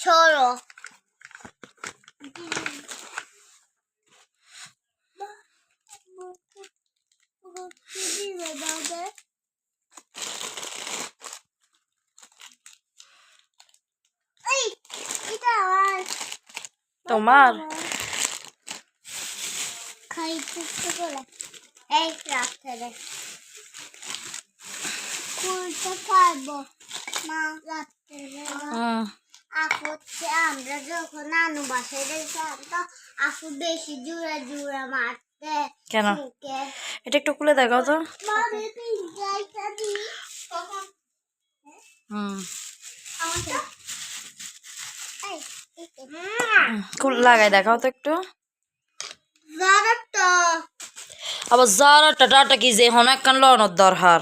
সরো তোমার খাইতে করে এই রাখতে দে কুলটা খাইবো মা রাখতে দে আপু হচ্ছে আমরা যখন নানু বাসায় গেছিলাম তো আপু বেশি জোরে জোরে মারতে কেন এটা একটু খুলে দেখাও তো লাগাই দেখাও তো একটু আবার জারাটা ডাটা কি যে হন একখান লওয়ানোর দরকার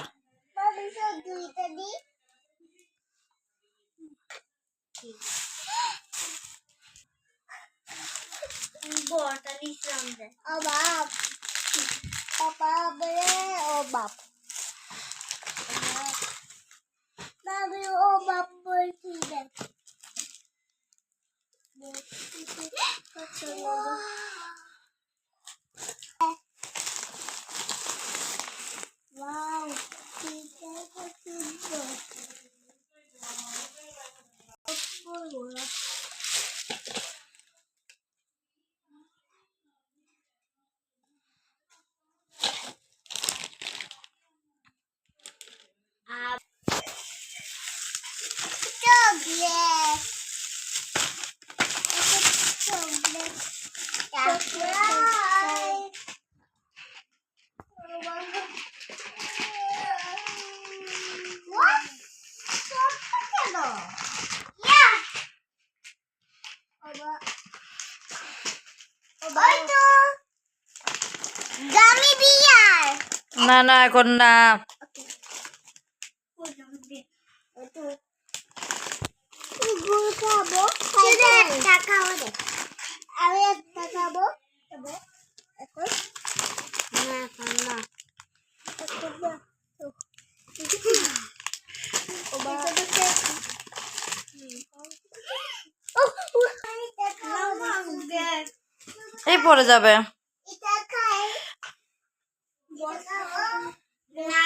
বড়টা নিছিলাম রে ও বাপ পাপা বে ও বাপ বাবু ও বাপ বলছি রে ওয়াও এটা কত সুন্দর না না এখন না আমি একটা খাবো এখন না এখন না এই পড়ে যাবে এটা খাই না